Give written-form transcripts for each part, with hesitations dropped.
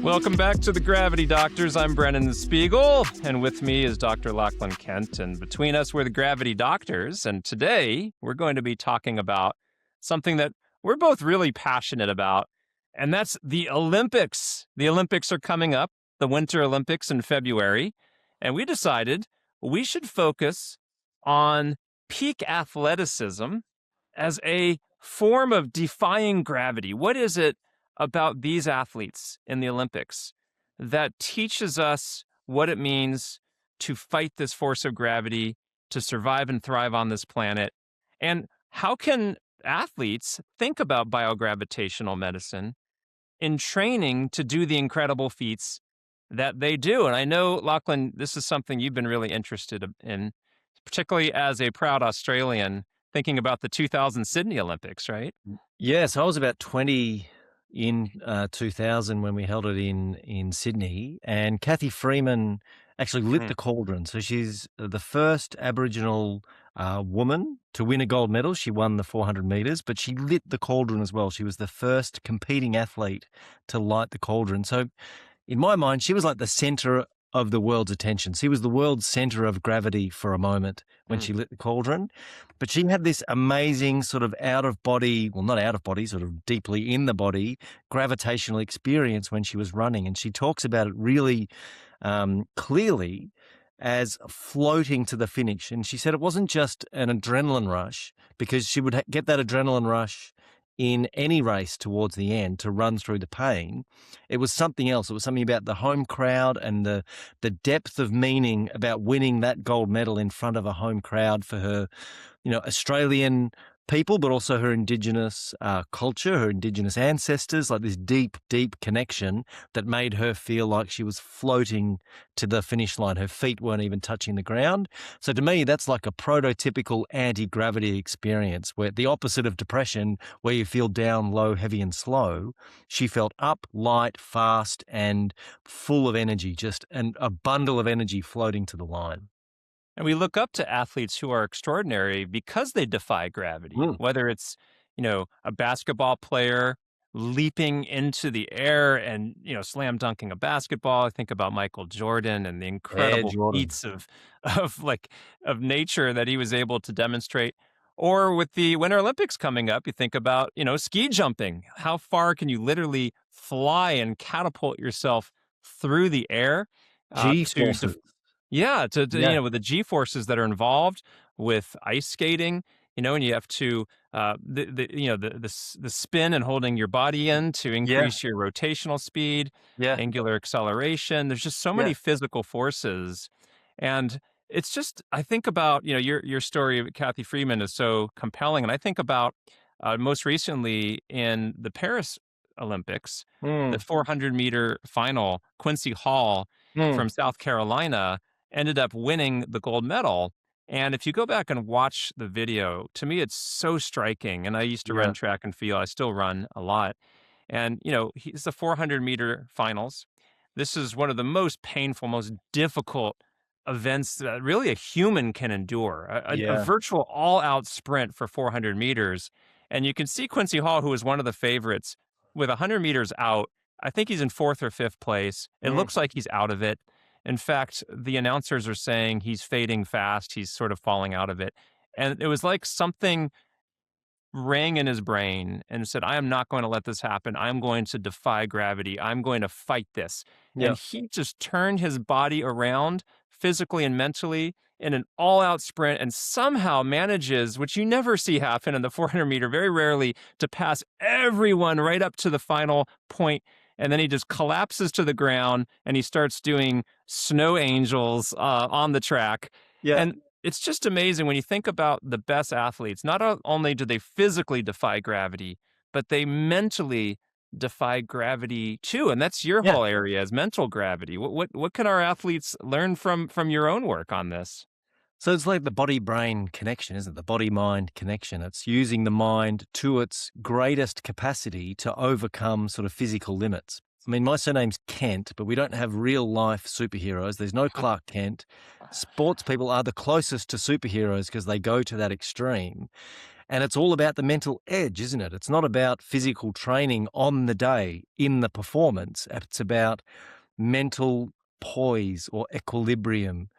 Welcome back to the Gravity Doctors. I'm Brennan Spiegel, and with me is Dr. Lachlan Kent. And between us, we're the Gravity Doctors. And today, we're going to be talking about something that we're both really passionate about, and that's the Olympics. The Olympics are coming up, the Winter Olympics in February, and we decided we should focus on peak athleticism as a form of defying gravity. What is it about these athletes in the Olympics that teaches us what it means to fight this force of gravity, to survive and thrive on this planet? And how can athletes think about biogravitational medicine in training to do the incredible feats that they do? And I know, Lachlan, this is something you've been really interested in, particularly as a proud Australian, thinking about the 2000 Sydney Olympics, right? Yes, I was about 20 in 2000 when we held it in Sydney, and Cathy Freeman actually lit the cauldron. So she's the first Aboriginal woman to win a gold medal. She won the 400 meters, but she lit the cauldron as well. She was the first competing athlete to light the cauldron. So in my mind, she was like the center of the world's attention. She was the world's center of gravity for a moment when she lit the cauldron. But she had this amazing sort of out of body, well, not out of body, sort of deeply in the body, gravitational experience when she was running. And she talks about it really clearly as floating to the finish. And she said it wasn't just an adrenaline rush, because she would get that adrenaline rush in any race towards the end to run through the pain. It was something else. It was something about the home crowd and the depth of meaning about winning that gold medal in front of a home crowd for her, Australian people, but also her Indigenous culture, her Indigenous ancestors, like this deep, deep connection that made her feel like she was floating to the finish line. Her feet weren't even touching the ground. So to me, that's like a prototypical anti-gravity experience, where the opposite of depression, where you feel down, low, heavy, and slow, she felt up, light, fast, and full of energy, just a bundle of energy floating to the line. And we look up to athletes who are extraordinary because they defy gravity, whether it's, a basketball player leaping into the air and, slam dunking a basketball. I think about Michael Jordan and the incredible feats of nature that he was able to demonstrate. Or with the Winter Olympics coming up, you think about, ski jumping. How far can you literally fly and catapult yourself through the air? G-forces. With the G-forces that are involved with ice skating, and you have to the spin and holding your body in to increase your rotational speed, angular acceleration. There's just so many physical forces, and it's just, I think about your story of Cathy Freeman is so compelling, and I think about most recently in the Paris Olympics, the 400-meter final, Quincy Hall from South Carolina ended up winning the gold medal. And if you go back and watch the video, to me, it's so striking. And I used to run track and field. I still run a lot. And, it's the 400-meter finals. This is one of the most painful, most difficult events that really a human can endure, a virtual all-out sprint for 400 meters. And you can see Quincy Hall, who was one of the favorites, with 100 meters out. I think he's in 4th or 5th place. It looks like he's out of it. In fact, the announcers are saying he's fading fast. He's sort of falling out of it. And it was like something rang in his brain and said, I am not going to let this happen. I'm going to defy gravity. I'm going to fight this. And he just turned his body around physically and mentally in an all-out sprint and somehow manages, which you never see happen in the 400-meter, very rarely, to pass everyone right up to the final point. And then he just collapses to the ground and he starts doing snow angels on the track. And it's just amazing when you think about the best athletes. Not only do they physically defy gravity, but they mentally defy gravity too. And that's your whole area, is mental gravity. What can our athletes learn from your own work on this? So it's like the body-brain connection, isn't it? The body-mind connection. It's using the mind to its greatest capacity to overcome sort of physical limits. I mean, my surname's Kent, but we don't have real life superheroes. There's no Clark Kent. Sports people are the closest to superheroes because they go to that extreme. And it's all about the mental edge, isn't it? It's not about physical training on the day in the performance. It's about mental poise or equilibrium.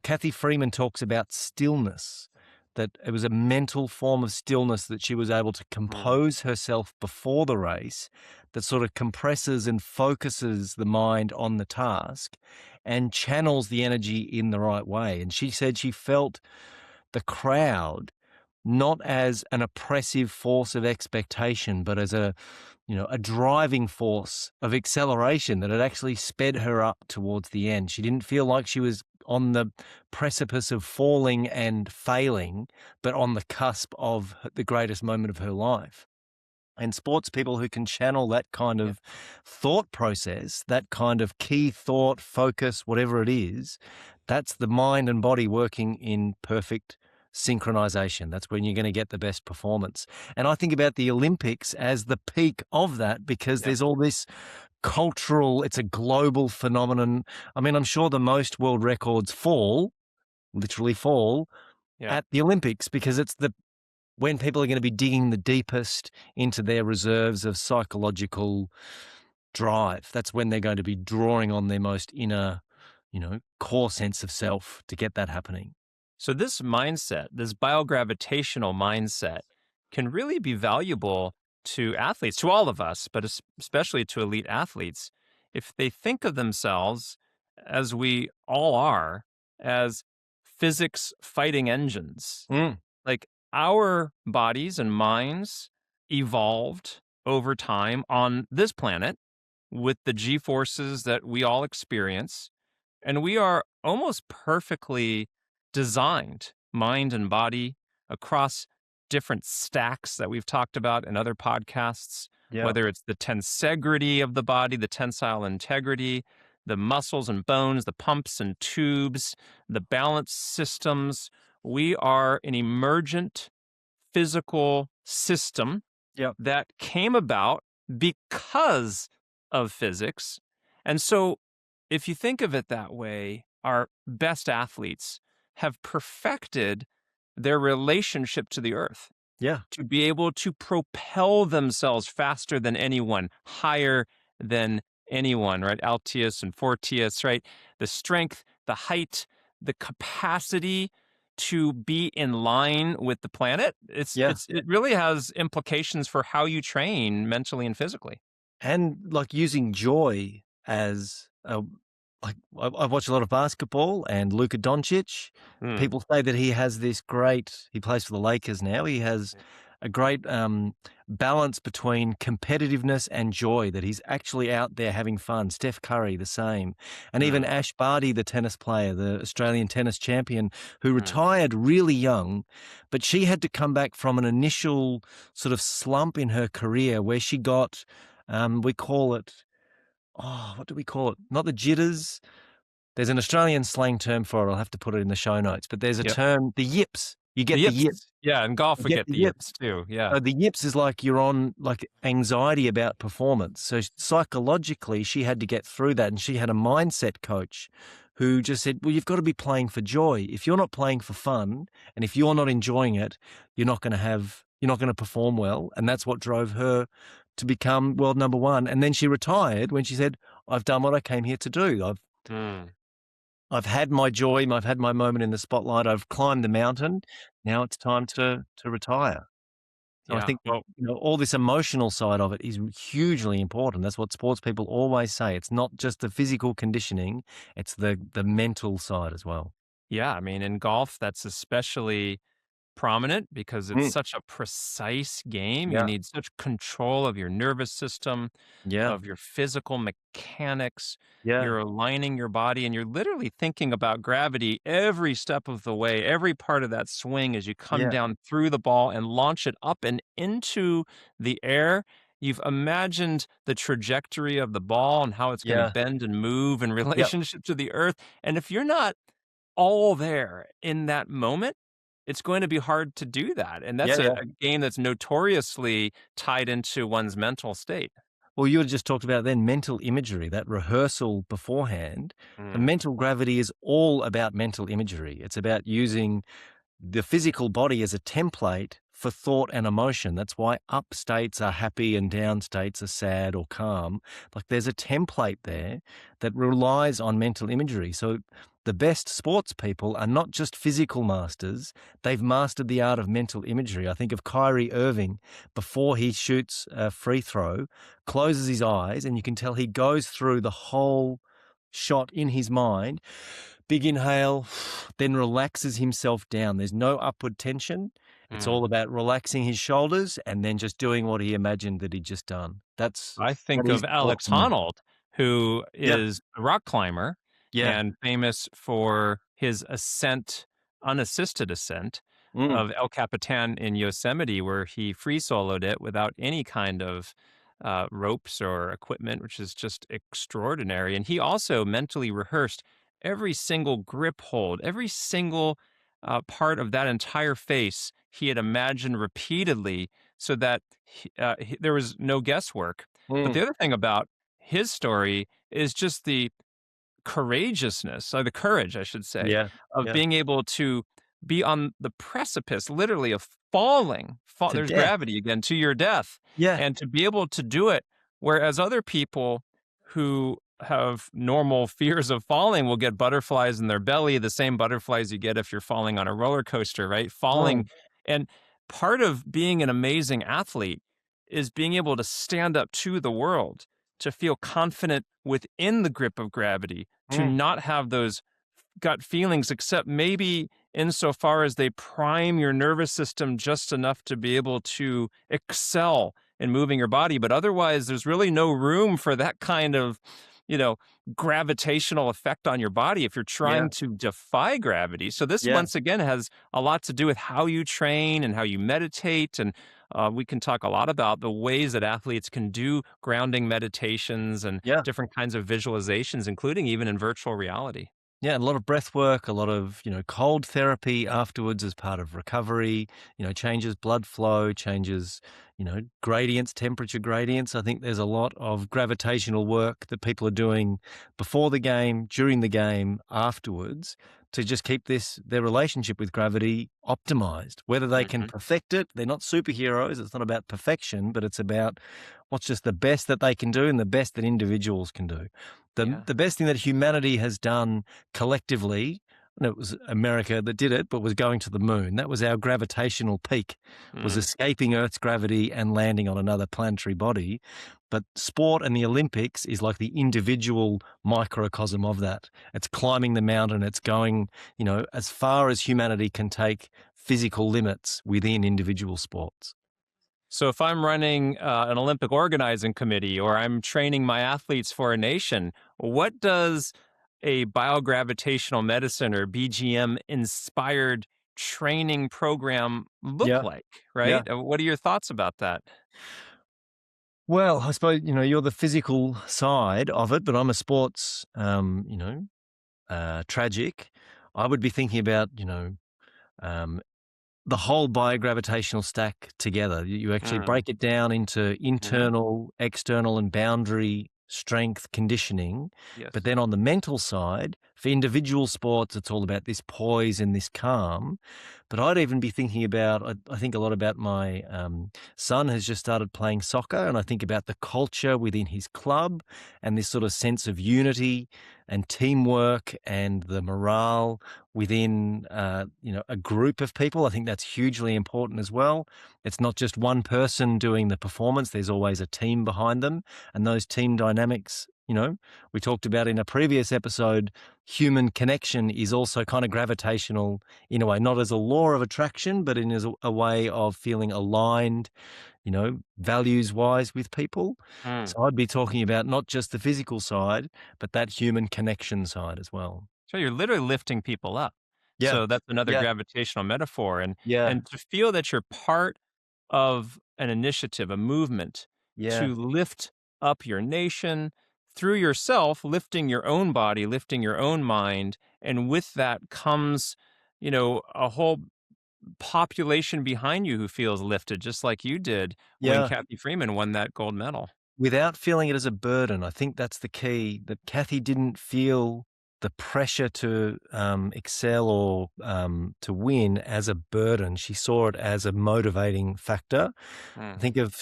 Cathy Freeman talks about stillness, that it was a mental form of stillness that she was able to compose herself before the race, that sort of compresses and focuses the mind on the task and channels the energy in the right way. And she said she felt the crowd not as an oppressive force of expectation, but as a driving force of acceleration, that it actually sped her up towards the end. She didn't feel like she was on the precipice of falling and failing, but on the cusp of the greatest moment of her life. And sports people who can channel that kind of thought process, that kind of key thought, focus, whatever it is, that's the mind and body working in perfect synchronization. That's when you're going to get the best performance. And I think about the Olympics as the peak of that, because there's all this cultural, it's a global phenomenon. I mean, I'm sure the most world records literally fall at the Olympics, because it's when people are going to be digging the deepest into their reserves of psychological drive. That's when they're going to be drawing on their most inner, core sense of self to get that happening. So this mindset, this biogravitational mindset, can really be valuable to athletes, to all of us, but especially to elite athletes, if they think of themselves, as we all are, as physics fighting engines. Like, our bodies and minds evolved over time on this planet with the G-forces that we all experience, and we are almost perfectly designed, mind and body, across different stacks that we've talked about in other podcasts, whether it's the tensegrity of the body, the tensile integrity, the muscles and bones, the pumps and tubes, the balance systems. We are an emergent physical system that came about because of physics. And so if you think of it that way, our best athletes have perfected their relationship to the earth. To be able to propel themselves faster than anyone, higher than anyone, right? Altius and Fortius, right? The strength, the height, the capacity to be in line with the planet. It really has implications for how you train mentally and physically. And like using joy as I watch a lot of basketball, and Luka Dončić. People say that he has this he plays for the Lakers now. He has a great balance between competitiveness and joy, that he's actually out there having fun. Steph Curry, the same. And even Ash Barty, the tennis player, the Australian tennis champion, who retired really young, but she had to come back from an initial sort of slump in her career where she got, we call it, what do we call it? Not the jitters. There's an Australian slang term for it. I'll have to put it in the show notes. But there's a term, the yips. You get the yips. Yeah, in golf we get the yips too. Yeah. So the yips is like you're on like anxiety about performance. So psychologically, she had to get through that. And she had a mindset coach who just said, well, you've got to be playing for joy. If you're not playing for fun, and if you're not enjoying it, you're not going to perform well. And that's what drove her to become world number one. And then she retired when she said, I've done what I came here to do. I've had my joy. I've had my moment in the spotlight. I've climbed the mountain. Now it's time to retire. So I think all this emotional side of it is hugely important. That's what sports people always say. It's not just the physical conditioning, it's the mental side as well. Yeah, I mean, in golf, that's especially prominent because it's such a precise game. You need such control of your nervous system, of your physical mechanics. You're aligning your body, and you're literally thinking about gravity every step of the way, every part of that swing as you come down through the ball and launch it up and into the air. You've imagined the trajectory of the ball and how it's going to bend and move in relationship to the earth. And if you're not all there in that moment, it's going to be hard to do that. And that's a game that's notoriously tied into one's mental state. Well, you had just talked about then mental imagery, that rehearsal beforehand. The Mm, mental gravity is all about mental imagery. It's about using the physical body as a template for thought and emotion. That's why up states are happy and down states are sad or calm. Like there's a template there that relies on mental imagery. So the best sports people are not just physical masters, they've mastered the art of mental imagery. I think of Kyrie Irving before he shoots a free throw, closes his eyes, and you can tell he goes through the whole shot in his mind. Big inhale, then relaxes himself down. There's no upward tension. It's mm. all about relaxing his shoulders and then just doing what he imagined that he'd just done. I That think is of sport Alex to me. Honnold, who Yeah. is a rock climber Yeah. and famous for his ascent, unassisted ascent Mm. of El Capitan in Yosemite, where he free soloed it without any kind of ropes or equipment, which is just extraordinary. And he also mentally rehearsed every single grip hold, every single part of that entire face. He had imagined repeatedly so that there was no guesswork. But Mm. the other thing about his story is just the courageousness, or the courage, I should say, Yeah. of Yeah. being able to be on the precipice, literally, of falling. To There's death. gravity again, to your death, Yeah. and to be able to do it, whereas other people who have normal fears of falling will get butterflies in their belly, the same butterflies you get if you're falling on a roller coaster, right? Falling, Mm. and part of being an amazing athlete is being able to stand up to the world, to feel confident within the grip of gravity, to Mm. not have those gut feelings, except maybe insofar as they prime your nervous system just enough to be able to excel in moving your body. But otherwise, there's really no room for that kind of, you know, gravitational effect on your body if you're Yeah. trying to defy gravity. So this Yeah. once again has a lot to do with how you train and how you meditate. And we can talk a lot about the ways that athletes can do grounding meditations and Yeah. different kinds of visualizations, including even in virtual reality. Yeah, a lot of breath work, a lot of, cold therapy afterwards as part of recovery, changes blood flow, changes, gradients, temperature gradients. I think there's a lot of gravitational work that people are doing before the game, during the game, afterwards to just keep their relationship with gravity optimized. Whether they can Mhm. perfect it, they're not superheroes. It's not about perfection, but it's about what's just the best that they can do and the best that individuals can do. The Yeah. the best thing that humanity has done collectively, and it was America that did it, but was going to the moon. That was our gravitational peak, was Mm. escaping Earth's gravity and landing on another planetary body. But sport and the Olympics is like the individual microcosm of that. It's climbing the mountain. It's going, as far as humanity can take physical limits within individual sports. So if I'm running an Olympic organizing committee or I'm training my athletes for a nation, what does a biogravitational medicine or BGM inspired training program look Yeah, like, yeah. right? What are your thoughts about that? Well, I suppose, you're the physical side of it, but I'm a sports, tragic. I would be thinking about, um, the whole biogravitational stack together. You actually Mm, break it down into mhm. internal, external, and boundary strength conditioning. But Yes. then on the mental side, for individual sports, it's all about this poise and this calm. But I'd even be thinking about, I think a lot about my son has just started playing soccer, and I think about the culture within his club and this sort of sense of unity and teamwork and the morale within a group of people. I think that's hugely important as well. It's not just one person doing the performance. There's always a team behind them, and those team dynamics, we talked about in a previous episode, human connection is also kind of gravitational in a way, not as a law of attraction, but in as a way of feeling aligned, values wise with people. Mm. So I'd be talking about not just the physical side, but that human connection side as well. So you're literally lifting people up. Yeah. So that's another Yeah. gravitational metaphor. And Yeah. and to feel that you're part of an initiative, a movement Yeah. to lift up your nation through yourself, lifting your own body, lifting your own mind. And with that comes, a whole population behind you who feels lifted, just like you did when Yeah. Cathy Freeman won that gold medal. without feeling it as a burden. I think that's the key, that Cathy didn't feel the pressure to excel or to win as a burden. She saw it as a motivating factor. I think of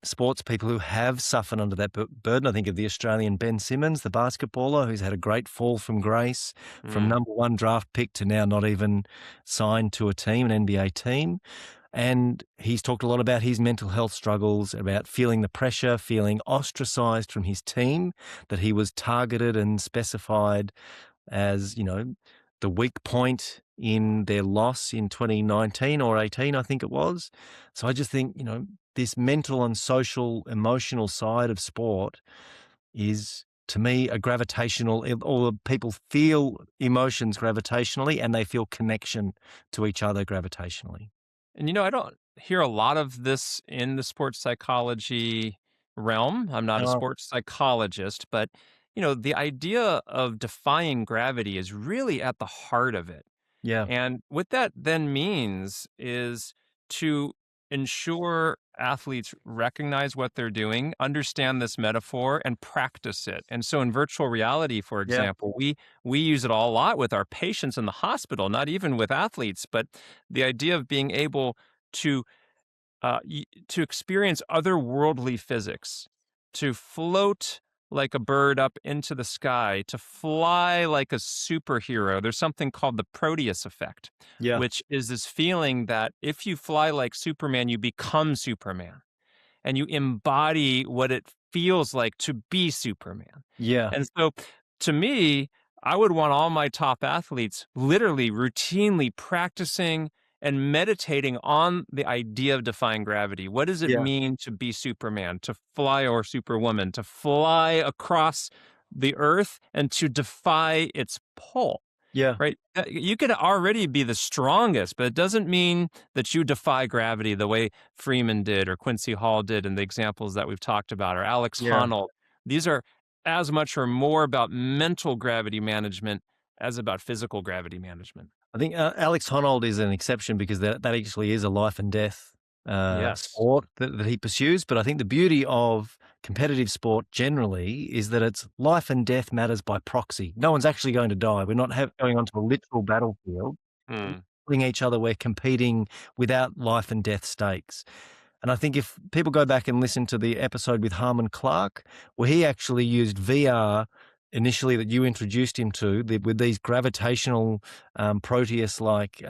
sports people who have suffered under that burden. I think of the Australian Ben Simmons, the basketballer, who's had a great fall from grace, from number one draft pick to now not even signed to a team, an NBA team. And he's talked a lot about his mental health struggles, about feeling the pressure, feeling ostracized from his team, that he was targeted and specified as, the weak point in their loss in 2019 or 18, I think it was. So I just think, this mental and social, emotional side of sport is, to me, a gravitational, or people feel emotions gravitationally and they feel connection to each other gravitationally. And I don't hear a lot of this in the sports psychology realm. I'm not a Oh, sports psychologist, but the idea of defying gravity is really at the heart of it. yeah, And what that then means is to ensure athletes recognize what they're doing, understand this metaphor, and practice it. And so in virtual reality, for yeah, example, we use it a lot with our patients in the hospital, not even with athletes, but the idea of being able to to experience otherworldly physics, to float like a bird up into the sky, to fly like a superhero. There's something called the Proteus Effect, yeah, which is this feeling that if you fly like Superman, you become Superman and you embody what it feels like to be Superman. yeah, And so to me, I would want all my top athletes literally routinely practicing and meditating on the idea of defying gravity. What does it yeah, mean to be Superman, to fly, or Superwoman, to fly across the earth and to defy its pull? yeah, Right? You could already be the strongest, but it doesn't mean that you defy gravity the way Freeman did or Quincy Hall did in the examples that we've talked about, or Alex yeah. Honnold. These are as much or more about mental gravity management as about physical gravity management. I think Alex Honnold is an exception because that actually is a life and death Yes. sport that he pursues. But I think the beauty of competitive sport generally is that it's life and death matters by proxy. No one's actually going to die. We're not going onto a literal battlefield. Mm. We're each other. We're competing without life and death stakes. And I think if people go back and listen to the episode with Harmon Clark, where he actually used VR initially that you introduced him to, with these gravitational Proteus-like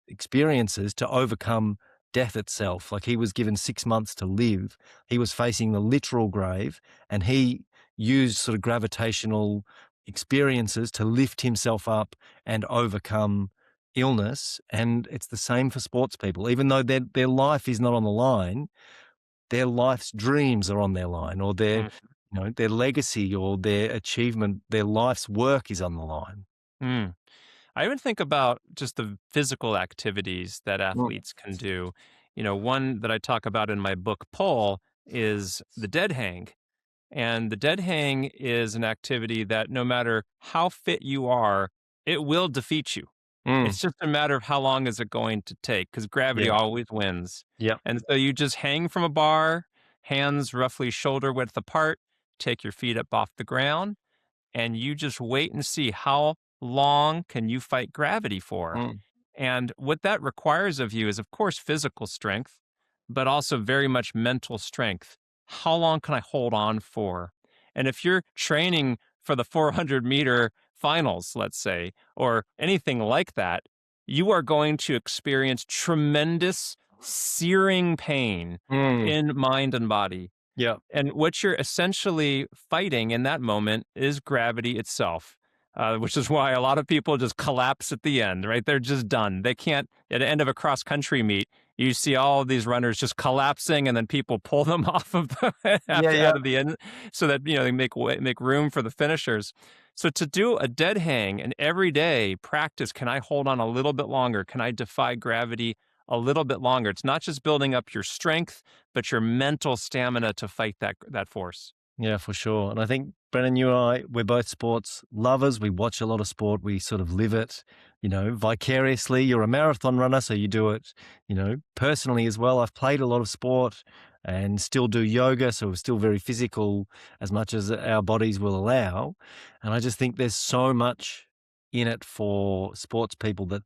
experiences to overcome death itself. Like, he was given 6 months to live. He was facing the literal grave, and he used sort of gravitational experiences to lift himself up and overcome illness. And it's the same for sports people. Even though their life is not on the line, their life's dreams are on their line, or their Mm. their legacy or their achievement, their life's work is on the line. Mm. I even think about just the physical activities that Mm. athletes can do. One that I talk about in my book, Pull, is the dead hang. And the dead hang is an activity that no matter how fit you are, it will defeat you. Mm. It's just a matter of how long is it going to take, because gravity Yeah. always wins. Yeah. And so you just hang from a bar, hands roughly shoulder width apart, take your feet up off the ground, and you just wait and see how long can you fight gravity for. Mm. And what that requires of you is, of course, physical strength, but also very much mental strength. How long can I hold on for? And if you're training for the 400-meter finals, let's say, or anything like that, you are going to experience tremendous searing pain Mm. in mind and body. Yeah. And what you're essentially fighting in that moment is gravity itself, which is why a lot of people just collapse at the end, right? They're just done. They can't, at the end of a cross country meet, you see all of these runners just collapsing, and then people pull them off of the Yeah, yeah. out of the end so that they make room for the finishers. So to do a dead hang and every day practice, can I hold on a little bit longer? Can I defy gravity a little bit longer? It's not just building up your strength, but your mental stamina to fight that force. Yeah, for sure. And I think, Brennan, you and I, we're both sports lovers. We watch a lot of sport. We sort of live it, vicariously. You're a marathon runner, so you do it, personally as well. I've played a lot of sport and still do yoga, so we're still very physical as much as our bodies will allow. And I just think there's so much in it for sports people that,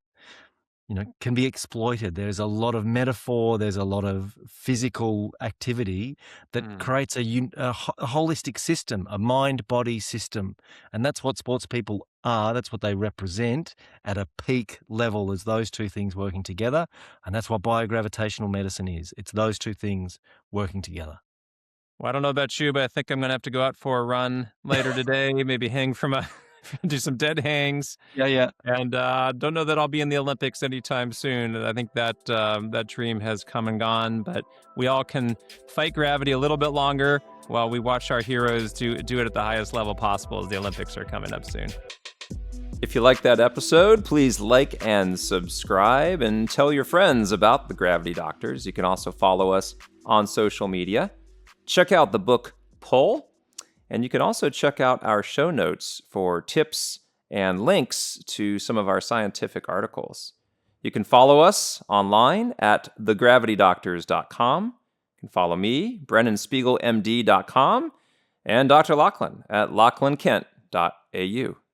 can be exploited. There's a lot of metaphor, there's a lot of physical activity that creates a holistic system, a mind-body system. And that's what sports people are. That's what they represent at a peak level, is those two things working together. And that's what biogravitational medicine is. It's those two things working together. Well, I don't know about you, but I think I'm going to have to go out for a run later today, maybe do some dead hangs. Yeah. And don't know that I'll be in the Olympics anytime soon. I think that that dream has come and gone, but we all can fight gravity a little bit longer while we watch our heroes do it at the highest level possible, as the Olympics are coming up soon. If you like that episode, please like and subscribe and tell your friends about the Gravity Doctors. You can also follow us on social media. Check out the book Pull, and you can also check out our show notes for tips and links to some of our scientific articles. You can follow us online at thegravitydoctors.com. You can follow me, BrennanSpiegelMD.com, and Dr. Lachlan at lachlankent.au.